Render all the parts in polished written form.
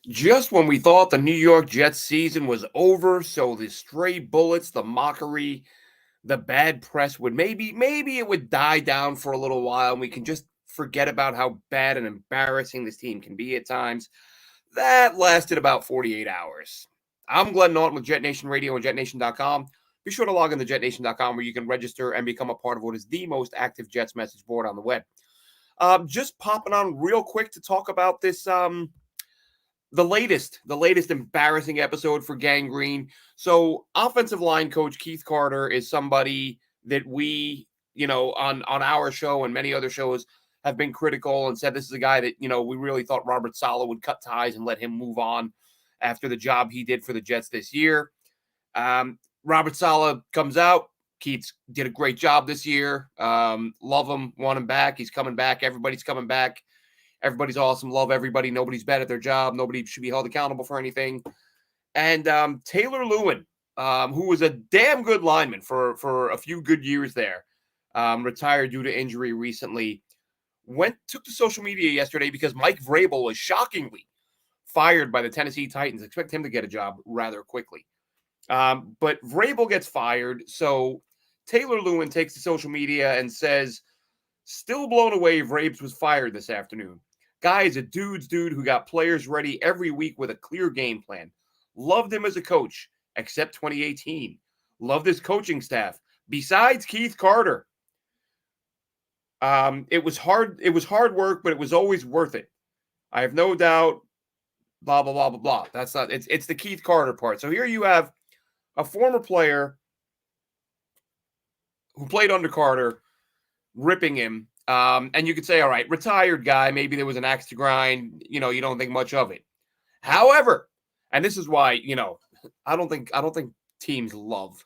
Just when we thought the New York Jets season was over, so the stray bullets, the mockery, the bad press would maybe it would die down for a little while and we can just forget about how bad and embarrassing this team can be at times. That lasted about 48 hours. I'm Glenn Naughton with Jet Nation Radio and JetNation.com. Be sure to log in to JetNation.com where you can register and become a part of what is the most active Jets message board on the web. Just popping on real quick to talk about this the latest embarrassing episode for Gang Green. So offensive line coach Keith Carter is somebody that we, on our show and many other shows have been critical and said this is a guy that, we really thought Robert Saleh would cut ties and let him move on after the job he did for the Jets this year. Robert Saleh comes out. Keith did a great job this year. Love him, want him back. He's coming back. Everybody's coming back. Everybody's awesome. Love everybody. Nobody's bad at their job. Nobody should be held accountable for anything. And Taylor Lewin, who was a damn good lineman for a few good years there, retired due to injury recently, took to social media yesterday because Mike Vrabel was shockingly fired by the Tennessee Titans. Expect him to get a job rather quickly. But Vrabel gets fired, so Taylor Lewin takes to social media and says, still blown away Vrabes was fired this afternoon. Guy is a dude's dude who got players ready every week with a clear game plan. Loved him as a coach, except 2018. Loved his coaching staff, besides Keith Carter. It was hard work, but it was always worth it. I have no doubt, blah, blah, blah, blah, blah. That's not, it's the Keith Carter part. So here you have a former player who played under Carter ripping him. And you could say, all right, retired guy, maybe there was an axe to grind, you don't think much of it. However, and this is why, I don't think teams love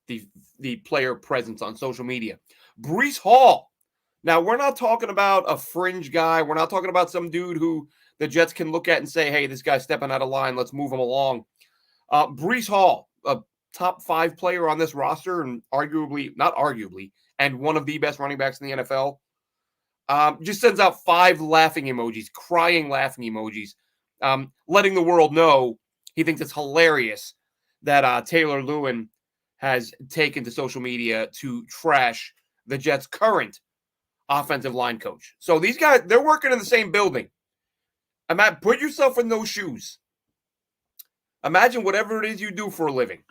the player presence on social media. Breece Hall. Now, we're not talking about a fringe guy. We're not talking about some dude who the Jets can look at and say, hey, this guy's stepping out of line. Let's move him along. Breece Hall, a top 5 player on this roster and not arguably, and one of the best running backs in the NFL, just sends out 5 laughing emojis, crying laughing emojis, letting the world know he thinks it's hilarious that Taylor Lewin has taken to social media to trash the Jets' current offensive line coach. So these guys, they're working in the same building. Put yourself in those shoes. Imagine whatever it is you do for a living.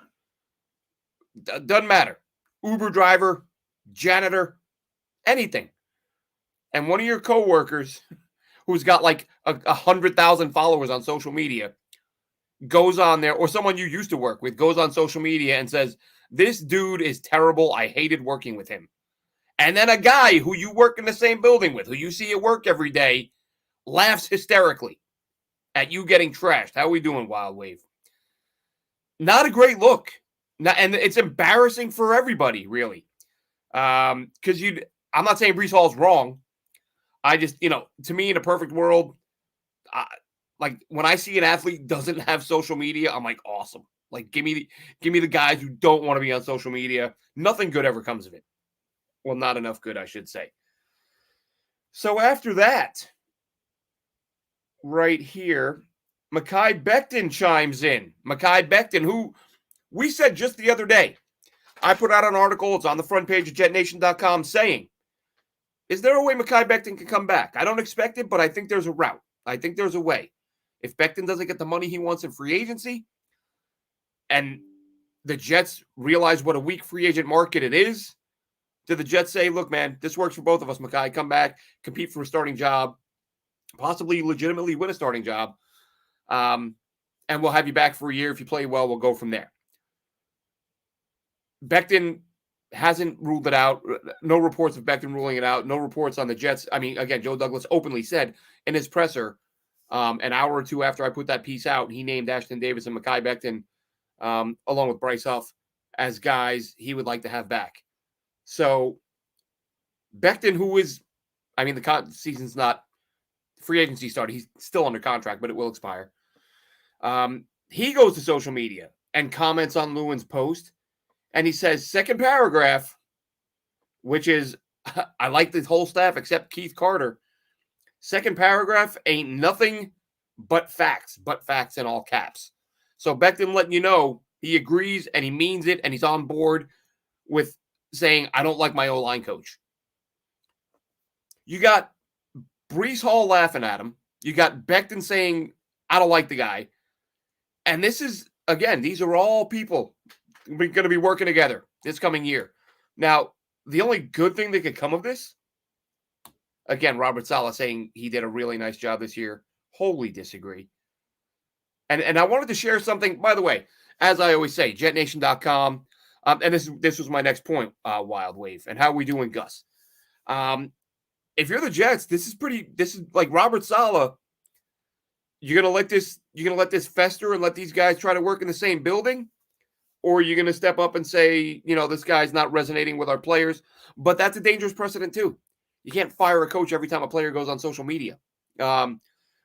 Doesn't matter. Uber driver, janitor, anything. And one of your coworkers who's got like 100,000 followers on social media goes on there, or someone you used to work with goes on social media and says, this dude is terrible. I hated working with him. And then a guy who you work in the same building with, who you see at work every day, laughs hysterically at you getting trashed. How are we doing, Wild Wave? Not a great look. And it's embarrassing for everybody, really. Because I'm not saying Breece Hall's wrong. I just, to me, in a perfect world, like when I see an athlete doesn't have social media, I'm like, awesome. Like, give me the guys who don't want to be on social media. Nothing good ever comes of it. Well, not enough good, I should say. So after that, right here, Mekhi Becton chimes in. Mekhi Becton, who we said just the other day, I put out an article, it's on the front page of JetNation.com, saying, is there a way Mekhi Becton can come back? I don't expect it, but I think there's a route. I think there's a way. If Becton doesn't get the money he wants in free agency, and the Jets realize what a weak free agent market it is, do the Jets say, look, man, this works for both of us, Mekhi, come back, compete for a starting job, possibly legitimately win a starting job, and we'll have you back for a year. If you play well, we'll go from there. Becton hasn't ruled it out. No reports of Becton ruling it out. No reports on the Jets. I mean, again, Joe Douglas openly said in his presser an hour or two after I put that piece out, he named Ashton Davis and Mekhi Becton, along with Bryce Huff, as guys he would like to have back. So Becton, who is, I mean, the season's not, free agency started. He's still under contract, but it will expire. He goes to social media and comments on Lewin's post. And he says, second paragraph, which is, I like the whole staff except Keith Carter. Second paragraph ain't nothing but facts in all caps. So Becton letting you know he agrees and he means it and he's on board with saying, I don't like my O-line coach. You got Brees Hall laughing at him. You got Becton saying, I don't like the guy. And this is, again, these are all people going to be working together this coming year. Now, the only good thing that could come of this, again, Robert Saleh saying he did a really nice job this year. Wholly disagree. And I wanted to share something, by the way, as I always say, jetnation.com. And this was my next point, Wild Wave. And how are we doing, Gus? If you're the Jets, this is like Robert Saleh. You're gonna let this fester and let these guys try to work in the same building, or are you gonna step up and say, this guy's not resonating with our players? But that's a dangerous precedent too. You can't fire a coach every time a player goes on social media.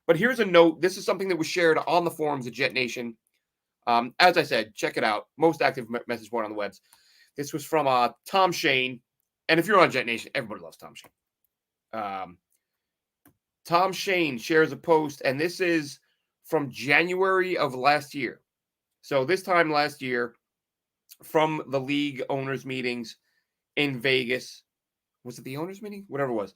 But here's a note. This is something that was shared on the forums at Jet Nation. As I said, check it out. Most active message board on the webs. This was from Tom Shane. And if you're on Jet Nation, everybody loves Tom Shane. Tom Shane shares a post, and this is from January of last year. So this time last year, from the league owners meetings in Vegas. Was it the owners meeting? Whatever it was.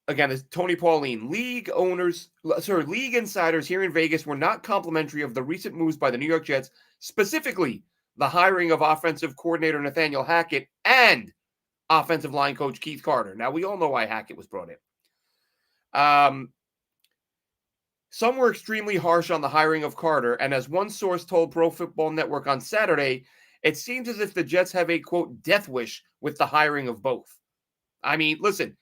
Again, it's Tony Pauline. League insiders here in Vegas were not complimentary of the recent moves by the New York Jets, specifically the hiring of offensive coordinator Nathaniel Hackett and offensive line coach Keith Carter. Now, we all know why Hackett was brought in. Some were extremely harsh on the hiring of Carter, and as one source told Pro Football Network on Saturday, it seems as if the Jets have a, quote, death wish with the hiring of both. I mean, listen,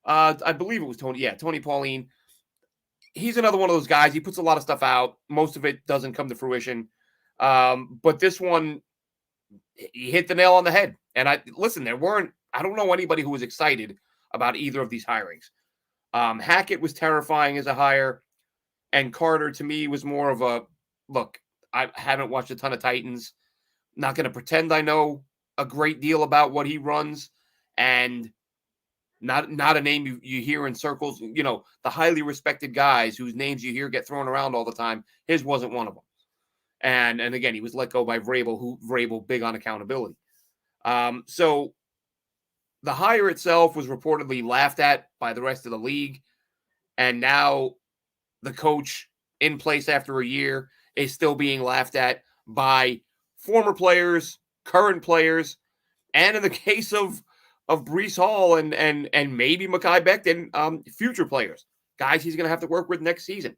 I believe it was Tony Pauline. He's another one of those guys. He puts a lot of stuff out. Most of it doesn't come to fruition. But this one, he hit the nail on the head. And I don't know anybody who was excited about either of these hirings. Hackett was terrifying as a hire. And Carter, to me, was more of a, look, I haven't watched a ton of Titans. Not going to pretend I know a great deal about what he runs. And not a name you hear in circles, the highly respected guys whose names you hear get thrown around all the time. His wasn't one of them. And again, he was let go by Vrabel, big on accountability. So the hire itself was reportedly laughed at by the rest of the league. And now the coach in place after a year is still being laughed at by former players, current players, and in the case of Brees Hall and maybe Mekhi Becton, future players, guys he's going to have to work with next season.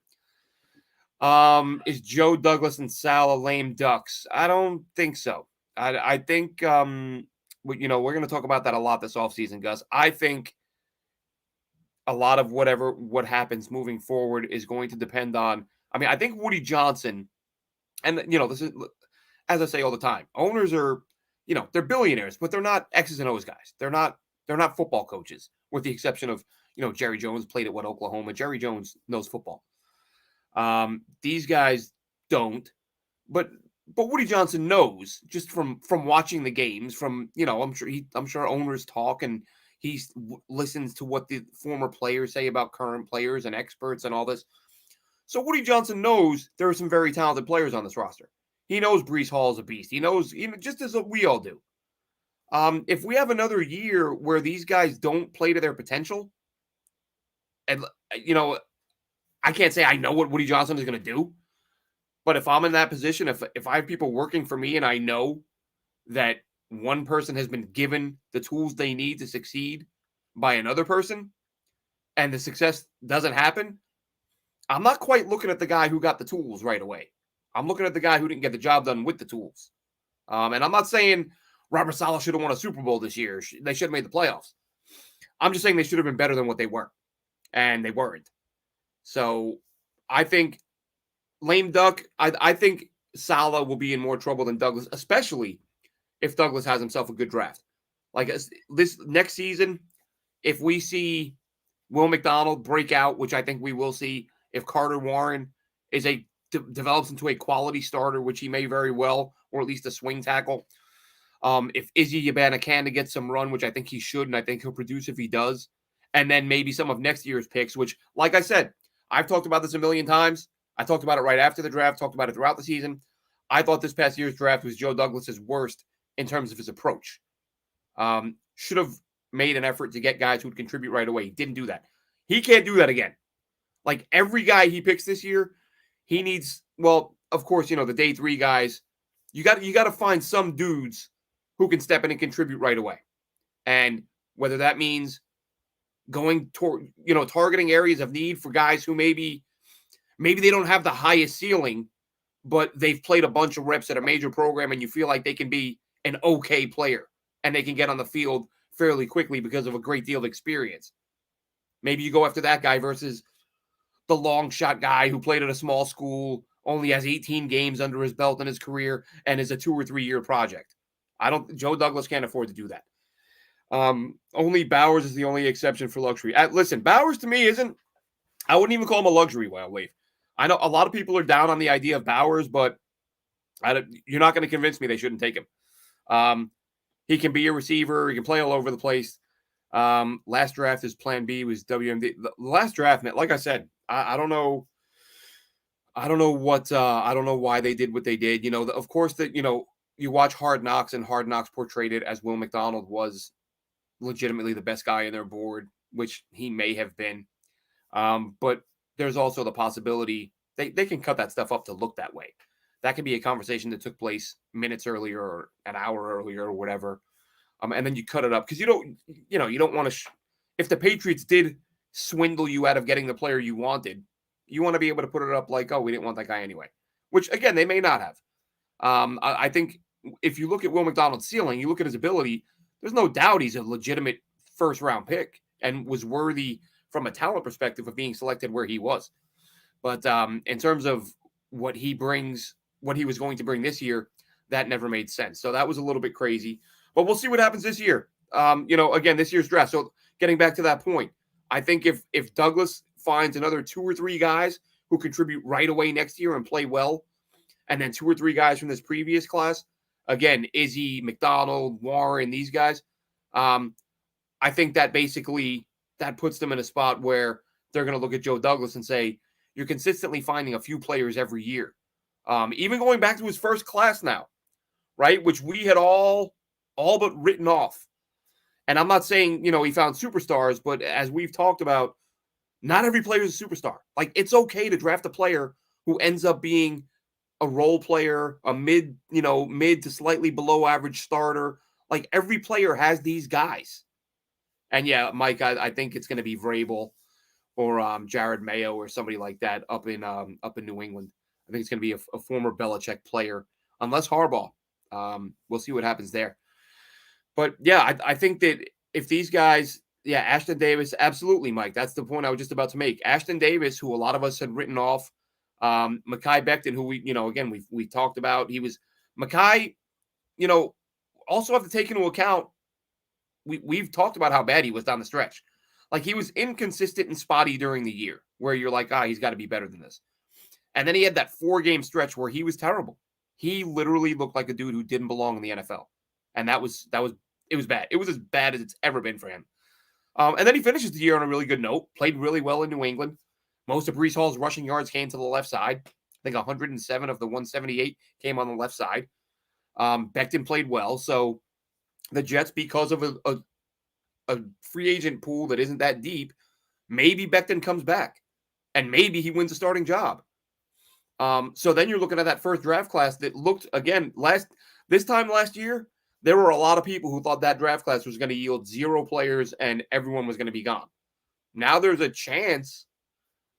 Is Joe Douglas and Saleh lame ducks? I don't think so. I think, we're going to talk about that a lot this offseason, Gus. I think a lot of what happens moving forward is going to depend on, I think Woody Johnson, and, this is, as I say all the time, owners are, they're billionaires, but they're not X's and O's guys. They're not football coaches, with the exception of, Jerry Jones played at Oklahoma. Jerry Jones knows football. These guys don't, but Woody Johnson knows just from watching the games, from, I'm sure owners talk and he listens to what the former players say about current players and experts and all this. So Woody Johnson knows there are some very talented players on this roster. He knows Brees Hall is a beast. He knows, just as we all do. If we have another year where these guys don't play to their potential, and, I can't say I know what Woody Johnson is going to do, but if I'm in that position, if I have people working for me and I know that one person has been given the tools they need to succeed by another person and the success doesn't happen, I'm not quite looking at the guy who got the tools right away. I'm looking at the guy who didn't get the job done with the tools. And I'm not saying Robert Saleh should have won a Super Bowl this year. They should have made the playoffs. I'm just saying they should have been better than what they were. And they weren't. So I think lame duck, I think Saleh will be in more trouble than Douglas, especially if Douglas has himself a good draft. Like this next season, if we see Will McDonald break out, which I think we will see, if Carter Warren develops into a quality starter, which he may very well, or at least a swing tackle. If Izzy Abanikanda gets some run, which I think he should, and I think he'll produce if he does. And then maybe some of next year's picks, which, like I said, I've talked about this a million times. I talked about it right after the draft, talked about it throughout the season. I thought this past year's draft was Joe Douglas's worst in terms of his approach. Should have made an effort to get guys who would contribute right away. He didn't do that. He can't do that again. Like every guy he picks this year, he needs, well, of course, the day 3 guys, you got to find some dudes who can step in and contribute right away. And whether that means going toward, targeting areas of need for guys who maybe they don't have the highest ceiling, but they've played a bunch of reps at a major program and you feel like they can be an okay player and they can get on the field fairly quickly because of a great deal of experience. Maybe you go after that guy versus the long shot guy who played at a small school, only has 18 games under his belt in his career, and is a 2 or 3 year project. Joe Douglas can't afford to do that. Only Bowers is the only exception for luxury. Listen, Bowers to me I wouldn't even call him a luxury wild leaf. I know a lot of people are down on the idea of Bowers, but you're not going to convince me they shouldn't take him. He can be a receiver. He can play all over the place. Last draft, his plan B was WMD. The last draft, like I said, I don't know. I don't know why they did what they did. Of course, that you watch Hard Knocks, and Hard Knocks portrayed it as Will McDonald was legitimately the best guy in their board, which he may have been. But there's also the possibility they can cut that stuff up to look that way. That could be a conversation that took place minutes earlier or an hour earlier or whatever. And then you cut it up because you don't want to. If the Patriots did swindle you out of getting the player you wanted, you want to be able to put it up like, oh, we didn't want that guy anyway. Which again, they may not have. I think if you look at Will McDonald's ceiling, you look at his ability. There's no doubt he's a legitimate first round pick and was worthy from a talent perspective of being selected where he was. But in terms of what he brings, what he was going to bring this year, that never made sense. So that was a little bit crazy. But we'll see what happens this year. Again, this year's draft. So getting back to that point, I think if Douglas finds another 2 or 3 guys who contribute right away next year and play well, and then 2 or 3 guys from this previous class, again, Izzy, McDonald, Warren, these guys, I think that basically that puts them in a spot where they're going to look at Joe Douglas and say, you're consistently finding a few players every year. Even going back to his first class now, right, which we had all but written off. And I'm not saying, he found superstars, but as we've talked about, not every player is a superstar. Like, it's okay to draft a player who ends up being a role player, a mid to slightly below average starter. Like, every player has these guys. And yeah, Mike, I think it's going to be Vrabel or Jared Mayo or somebody like that up in New England. I think it's going to be a former Belichick player, unless Harbaugh. We'll see what happens there. But yeah, I think that if these guys, Ashton Davis, absolutely, Mike. That's the point I was just about to make. Ashton Davis, who a lot of us had written off, Mekhi Becton, who we talked about. He was Mekhi. Also have to take into account. We've talked about how bad he was down the stretch. Like, he was inconsistent and spotty during the year, where you're like, he's got to be better than this. And then he had that 4-game stretch where he was terrible. He literally looked like a dude who didn't belong in the NFL, and it was bad. It was as bad as it's ever been for him. And then he finishes the year on a really good note. Played really well in New England. Most of Breece Hall's rushing yards came to the left side. I think 107 of the 178 came on the left side. Becton played well, so the Jets, because of a free agent pool that isn't that deep, maybe Becton comes back, and maybe he wins a starting job. So then you're looking at that first draft class that looked, again, this time last year, there were a lot of people who thought that draft class was going to yield 0 players and everyone was going to be gone. Now there's a chance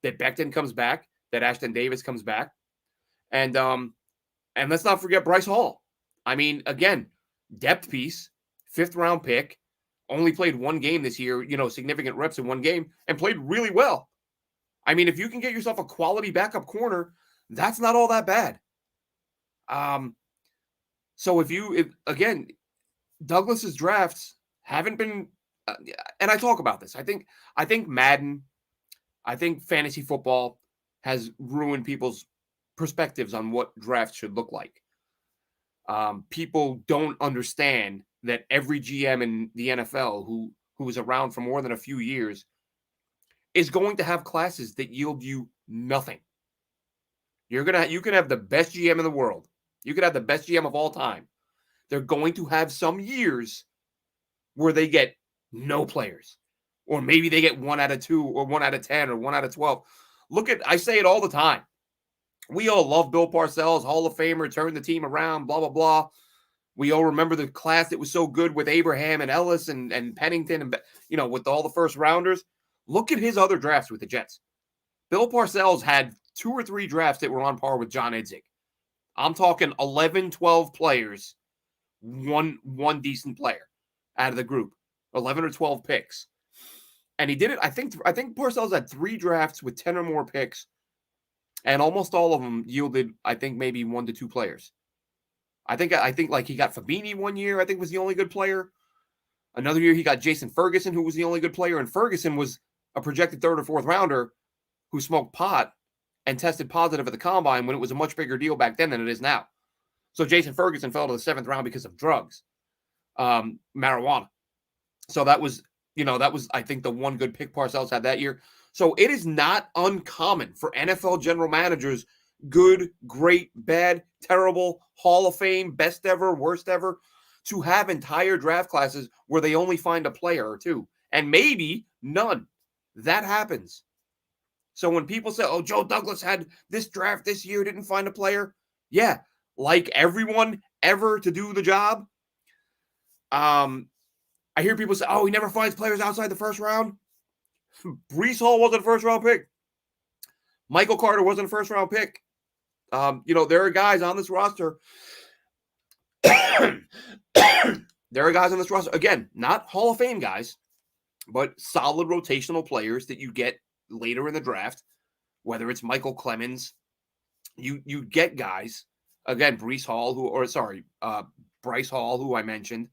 that Becton comes back, that Ashton Davis comes back, and let's not forget Bryce Hall. I mean, again, depth piece, 5th round pick, only played 1 game this year, significant reps in 1 game, and played really well. I mean, if you can get yourself a quality backup corner, that's not all that bad. So again, Douglas's drafts haven't been, and I talk about this. I think Madden, I think fantasy football has ruined people's perspectives on what drafts should look like. People don't understand that every GM in the NFL who was around for more than a few years is going to have classes that yield you nothing. You can have the best GM in the world. You could have the best GM of all time. They're going to have some years where they get no players. Or maybe they get 1 out of 2 or 1 out of 10 or 1 out of 12. I say it all the time. We all love Bill Parcells, Hall of Famer, turned the team around, blah, blah, blah. We all remember the class that was so good with Abraham and Ellis and Pennington and, with all the first rounders. Look at his other drafts with the Jets. Bill Parcells had 2 or 3 drafts that were on par with John Idzik. I'm talking 11, 12 players, one decent player out of the group, 11 or 12 picks. And he did it. I think Parcells had 3 drafts with 10 or more picks, and almost all of them yielded, I think, maybe 1 to 2 players. I think like he got Fabini one year, I think was the only good player. Another year he got Jason Ferguson, who was the only good player, and Ferguson was a projected 3rd or 4th rounder who smoked pot and tested positive at the combine when it was a much bigger deal back then than it is now. So Jason Ferguson fell to the 7th round because of drugs, marijuana. So that was, I think, the one good pick Parcells had that year. So it is not uncommon for NFL general managers, good, great, bad, terrible, Hall of Fame, best ever, worst ever, to have entire draft classes where they only find a player or 2, and maybe none. That happens. So when people say, oh, Joe Douglas had this draft this year, didn't find a player. Yeah, like everyone ever to do the job. I hear people say, oh, he never finds players outside the 1st round. Breece Hall wasn't a 1st-round pick. Michael Carter wasn't a 1st-round pick. There are guys on this roster. Again, not Hall of Fame guys, but solid rotational players that you get later in the draft, whether it's Michael Clemens. You get guys, again, Bryce Hall, who I mentioned.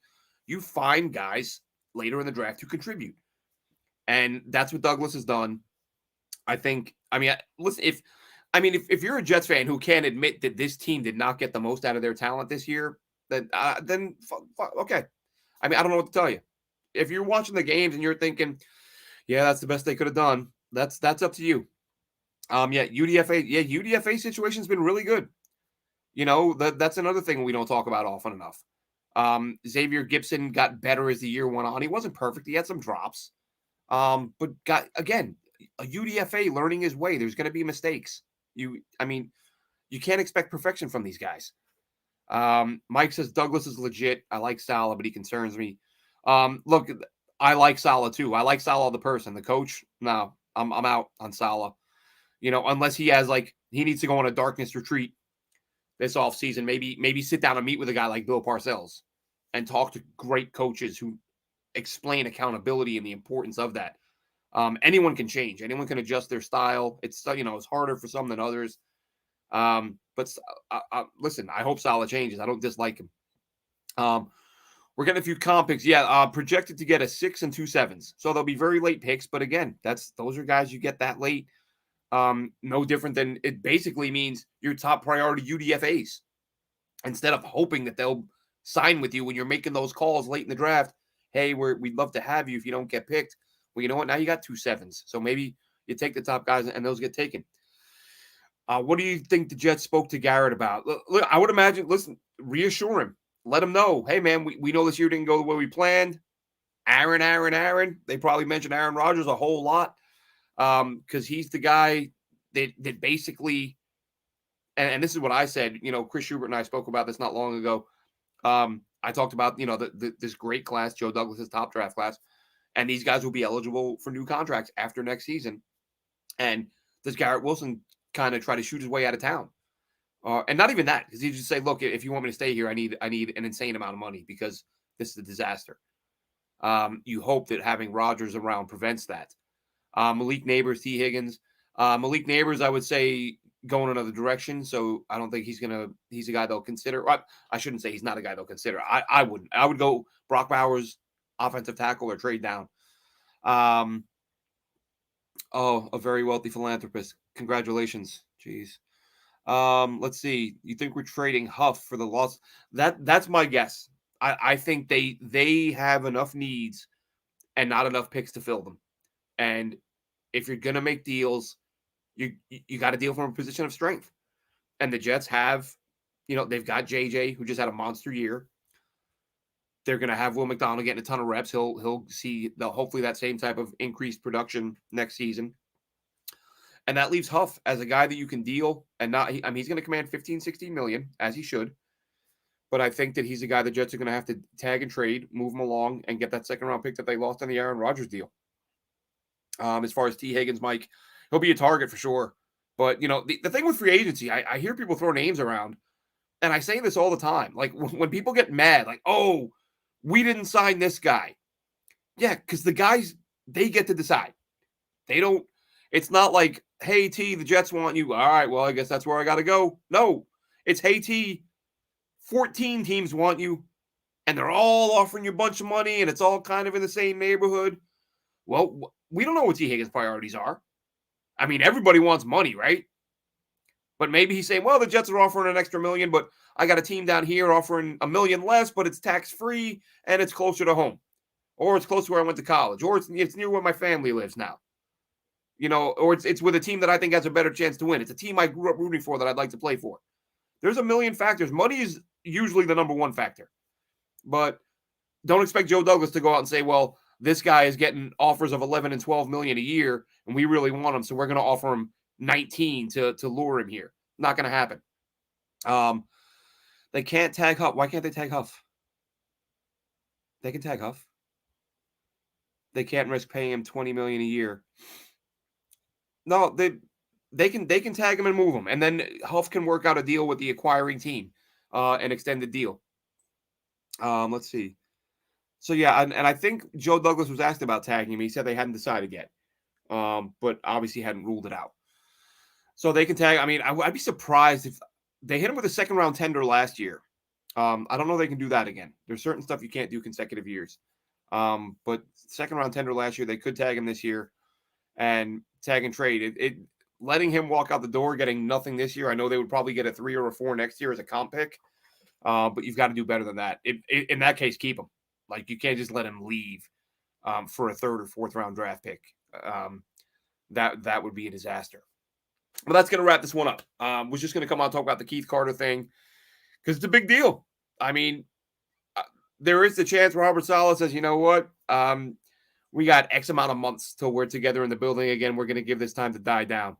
You find guys later in the draft who contribute. And that's what Douglas has done. Listen, if you're a Jets fan who can't admit that this team did not get the most out of their talent this year, then okay. I don't know what to tell you. If you're watching the games and you're thinking, yeah, that's the best they could have done, that's up to you. UDFA situation's been really good. That's another thing we don't talk about often enough. Xavier Gipson got better as the year went on. He wasn't perfect. He had some drops. But again, a UDFA learning his way. There's going to be mistakes. You can't expect perfection from these guys. Mike says Douglas is legit. I like Saleh, but he concerns me. Look, I like Saleh too. I like Saleh the person. The coach, no, I'm out on Saleh. Unless he has he needs to go on a darkness retreat this offseason. Maybe sit down and meet with a guy like Bill Parcells and talk to great coaches who explain accountability and the importance of that. Anyone can change. Anyone can adjust their style. It's it's harder for some than others. But listen, I hope Saleh changes. I don't dislike him. We're getting a few comp picks. Yeah, projected to get a 6 and 2 7s. So they'll be very late picks. But again, those are guys you get that late. No different than it basically means your top priority UDFAs. Instead of hoping that they'll sign with you when you're making those calls late in the draft. Hey, we'd love to have you if you don't get picked. Well, you know what? Now you got 2 7s. So maybe you take the top guys and those get taken. What do you think the Jets spoke to Garrett about? Look, I would imagine, listen, reassure him. Let him know, hey, man, we know this year didn't go the way we planned. Aaron. They probably mentioned Aaron Rodgers a whole lot because he's the guy that basically, and this is what I said, Chris Schubert and I spoke about this not long ago. I talked about, this great class, Joe Douglas's top draft class, and these guys will be eligible for new contracts after next season. And does Garrett Wilson kind of try to shoot his way out of town? And not even that, because he just say, look, if you want me to stay here, I need an insane amount of money because this is a disaster. You hope that having Rodgers around prevents that. Malik Neighbors, T. Higgins. Malik Neighbors, I would say, going another direction. So I don't think he's a guy they'll consider. I shouldn't say he's not a guy they'll consider. I wouldn't. I would go Brock Bowers, offensive tackle, or trade down. A very wealthy philanthropist. Congratulations. Jeez. Let's see. You think we're trading Huff for the loss? That's my guess. I think they have enough needs and not enough picks to fill them. And if you're going to make deals, you got to deal from a position of strength. And the Jets have, they've got JJ, who just had a monster year. They're going to have Will McDonald getting a ton of reps. He'll see hopefully that same type of increased production next season. And that leaves Huff as a guy that you can deal and not. I mean, he's going to command 15, 16 million, as he should. But I think that he's a guy the Jets are going to have to tag and trade, move him along, and get that second round pick that they lost on the Aaron Rodgers deal. As far as T. Higgins, Mike, he'll be a target for sure. But, the thing with free agency, I hear people throw names around, and I say this all the time. Like, when people get mad, like, oh, we didn't sign this guy. Yeah, because the guys, they get to decide. They don't, it's not like, hey, T, the Jets want you. All right, well, I guess that's where I got to go. No, it's, hey, T, 14 teams want you, and they're all offering you a bunch of money, and it's all kind of in the same neighborhood. Well, we don't know what T. Higgins' priorities are. I mean, everybody wants money, right? But maybe he's saying, well, the Jets are offering an extra $1 million, but I got a team down here offering $1 million less, but it's tax-free, and it's closer to home. Or it's close to where I went to college. Or it's near where my family lives now. Or it's with a team that I think has a better chance to win. It's a team I grew up rooting for that I'd like to play for. There's a million factors. Money is usually the number one factor. But don't expect Joe Douglas to go out and say, well, this guy is getting offers of 11 and 12 million a year, and we really want him, so we're going to offer him 19 to lure him here. Not going to happen. They can't tag Huff. Why can't they tag Huff? They can tag Huff. They can't risk paying him $20 million a year. No, they can tag him and move him, and then Huff can work out a deal with the acquiring team, an extended deal. Let's see. So yeah, and I think Joe Douglas was asked about tagging him. He said they hadn't decided yet, but obviously hadn't ruled it out. So they can tag. I mean, I'd be surprised if they hit him with a second round tender last year. I don't know if they can do that again. There's certain stuff you can't do consecutive years. But second round tender last year, they could tag him this year and tag and trade. It letting him walk out the door, getting nothing this year. I know they would probably get a 3 or a 4 next year as a comp pick. But you've got to do better than that. In that case, keep him. Like, you can't just let him leave for a 3rd or 4th round draft pick. That would be a disaster. But that's going to wrap this one up. Was just going to come on and talk about the Keith Carter thing because it's a big deal. I mean, there is the chance Robert Saleh says, you know what? We got X amount of months till we're together in the building again. We're going to give this time to die down.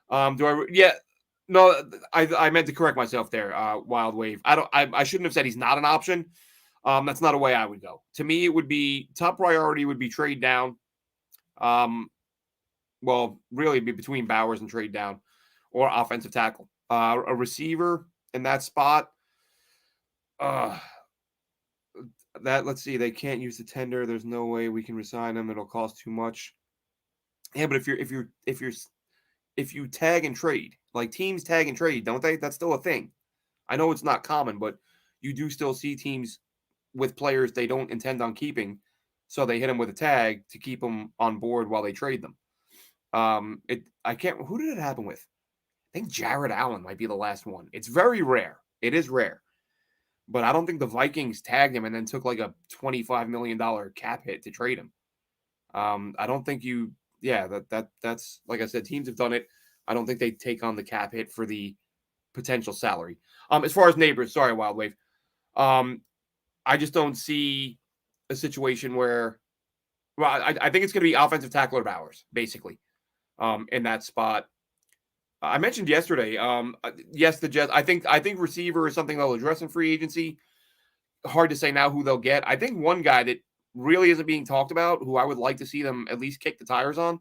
No, I meant to correct myself there. Wild Wave. I shouldn't have said he's not an option. That's not a way I would go. To me, it would be top priority would be trade down. Well, really be between Bowers and trade down or offensive tackle. A receiver in that spot. Let's see. They can't use the tender. There's no way we can resign him. It'll cost too much. Yeah, but if you tag and trade, like teams tag and trade, don't they? That's still a thing. I know it's not common, but you do still see teams with players they don't intend on keeping, so they hit them with a tag to keep them on board while they trade them. Who did it happen with? I think Jared Allen might be the last one. It's very rare. It is rare. But I don't think the Vikings tagged him and then took like a $25 million cap hit to trade him. I don't think that's like I said, teams have done it. I don't think they take on the cap hit for the potential salary. As far as Neighbors, sorry, Wild Wave. I just don't see a situation where, I think it's going to be offensive tackle or Bowers, basically, in that spot. I mentioned yesterday, yes, the Jets. I think receiver is something they'll address in free agency. Hard to say now who they'll get. I think one guy that really isn't being talked about, who I would like to see them at least kick the tires on,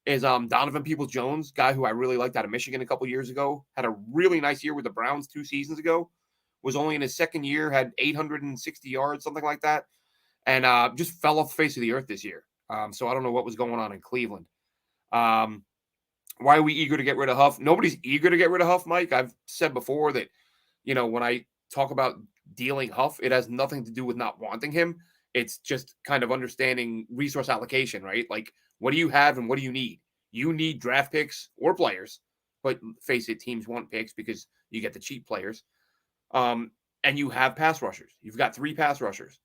is Donovan Peoples-Jones, guy who I really liked out of Michigan a couple years ago. Had a really nice year with the Browns 2 seasons ago. Was only in his second year, had 860 yards, something like that, and just fell off the face of the earth this year. So I don't know what was going on in Cleveland. Why are we eager to get rid of Huff? Nobody's eager to get rid of Huff, Mike. I've said before that, when I talk about dealing Huff, it has nothing to do with not wanting him. It's just kind of understanding resource allocation, right? Like, what do you have and what do you need? You need draft picks or players, but face it, teams want picks because you get the cheap players. And you have pass rushers. You've got 3 pass rushers.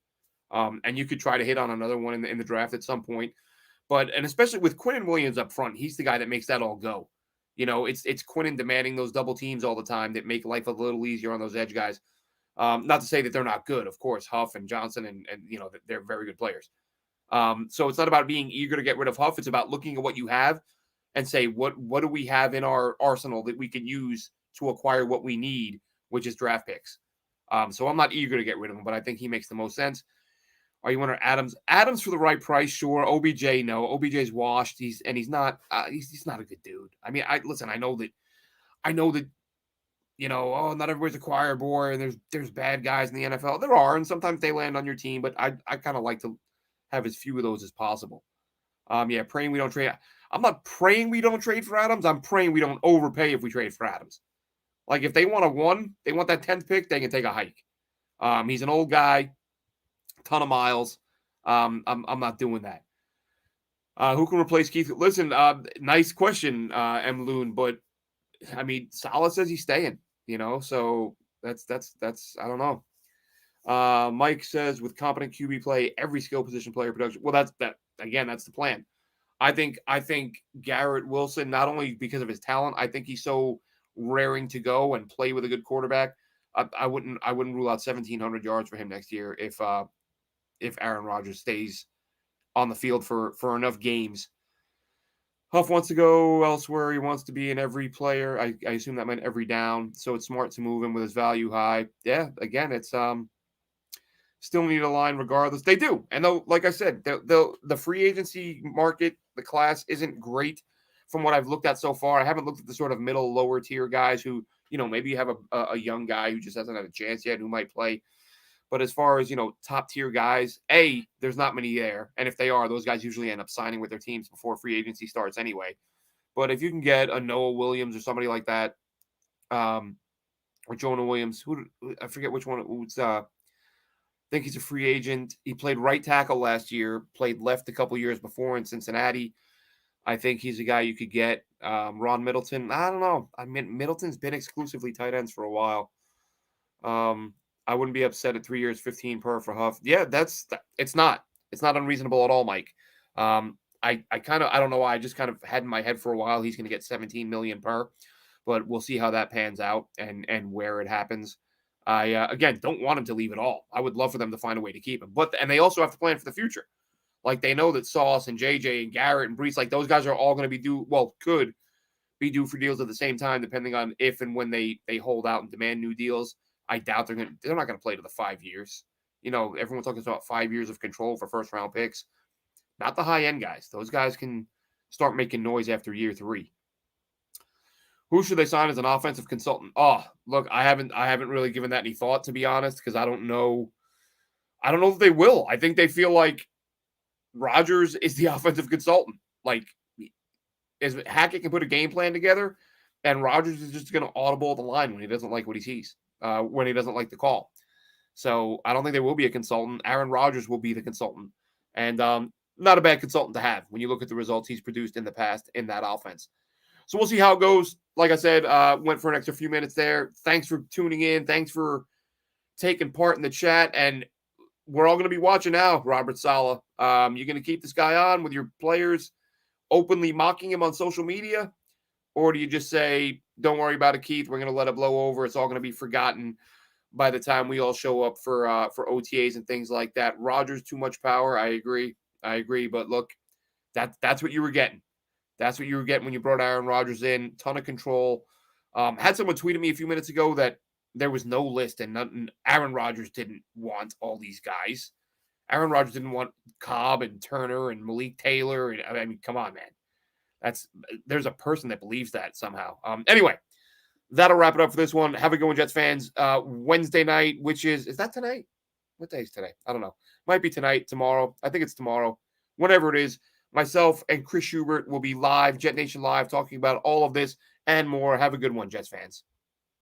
And you could try to hit on another one in the draft at some point. and especially with Quinnen Williams up front, he's the guy that makes that all go. It's Quinnen demanding those double teams all the time that make life a little easier on those edge guys. Not to say that they're not good, of course, Huff and Johnson, and they're very good players. So it's not about being eager to get rid of Huff. It's about looking at what you have and say, what do we have in our arsenal that we can use to acquire what we need, which is draft picks. So I'm not eager to get rid of him, but I think he makes the most sense. Are you wondering Adams? Adams for the right price, sure. OBJ, no. OBJ's washed. He's not he's not a good dude. I mean, I know that not everybody's a choir boy, and there's bad guys in the NFL. There are, and sometimes they land on your team, but I kind of like to have as few of those as possible. Praying we don't trade. I'm not praying we don't trade for Adams. I'm praying we don't overpay if we trade for Adams. Like, if they want they want that 10th pick, they can take a hike. He's an old guy, ton of miles. I'm not doing that. Who can replace Keith? Listen, nice question, M. Loon, but I mean, Saleh says he's staying, so that's I don't know. Mike says with competent QB play, every skill position player production. Well, that's the plan. I think Garrett Wilson, not only because of his talent, I think he's so raring to go and play with a good quarterback. I wouldn't rule out 1,700 yards for him next year if Aaron Rodgers stays on the field for enough games. Huff wants to go elsewhere. He wants to be in every player. I assume that meant every down. So it's smart to move him with his value high. Yeah, again, it's still need a line regardless. They do. And though, like I said, the free agency market, the class isn't great from what I've looked at so far. I haven't looked at the sort of middle, lower tier guys who, maybe you have a young guy who just hasn't had a chance yet who might play. But as far as, top tier guys, there's not many there. And if they are, those guys usually end up signing with their teams before free agency starts anyway. But if you can get a Noah Williams or somebody like that, or Jonah Williams, I forget which one. I think he's a free agent. He played right tackle last year, played left a couple years before in Cincinnati. I think he's a guy you could get. Ron Middleton, I don't know. I mean, Middleton's been exclusively tight ends for a while. I wouldn't be upset at 3 years, 15 per for Huff. Yeah, it's not unreasonable at all, Mike. I don't know why. I just kind of had in my head for a while he's going to get 17 million per, but we'll see how that pans out and where it happens. I again don't want him to leave at all. I would love for them to find a way to keep him, and they also have to plan for the future. Like, they know that Sauce and JJ and Garrett and Brees, like, those guys are all going to be could be due for deals at the same time, depending on if and when they hold out and demand new deals. I doubt they're not going to play to the 5 years. Everyone talking about 5 years of control for first round picks. Not the high end guys. Those guys can start making noise after year 3. Who should they sign as an offensive consultant? Oh, look, I haven't really given that any thought, to be honest, because I don't know if they will. I think they feel like Rodgers is the offensive consultant. Like, Hackett can put a game plan together, and Rodgers is just going to audible the line when he doesn't like what he sees. When he doesn't like the call. So I don't think there will be a consultant. Aaron Rodgers will be the consultant. And not a bad consultant to have when you look at the results he's produced in the past in that offense. So we'll see how it goes. Like I said, went for an extra few minutes there. Thanks for tuning in. Thanks for taking part in the chat. And we're all going to be watching now, Robert Saleh. You're going to keep this guy on with your players openly mocking him on social media? Or do you just say, don't worry about it, Keith, we're going to let it blow over. It's all going to be forgotten by the time we all show up for OTAs and things like that. Rodgers, too much power. I agree. But look, that's what you were getting. That's what you were getting when you brought Aaron Rodgers in. Ton of control. Had someone tweeted me a few minutes ago that there was no list and nothing. Aaron Rodgers didn't want all these guys. Aaron Rodgers didn't want Cobb and Turner and Malik Taylor. And I mean, come on, man. There's a person that believes that somehow. Anyway, that'll wrap it up for this one. Have a good one, Jets fans. Wednesday night, which is that tonight? What day is today? I don't know. Might be tonight, tomorrow. I think it's tomorrow. Whenever it is, myself and Chris Schubert will be live, Jet Nation Live, talking about all of this and more. Have a good one, Jets fans.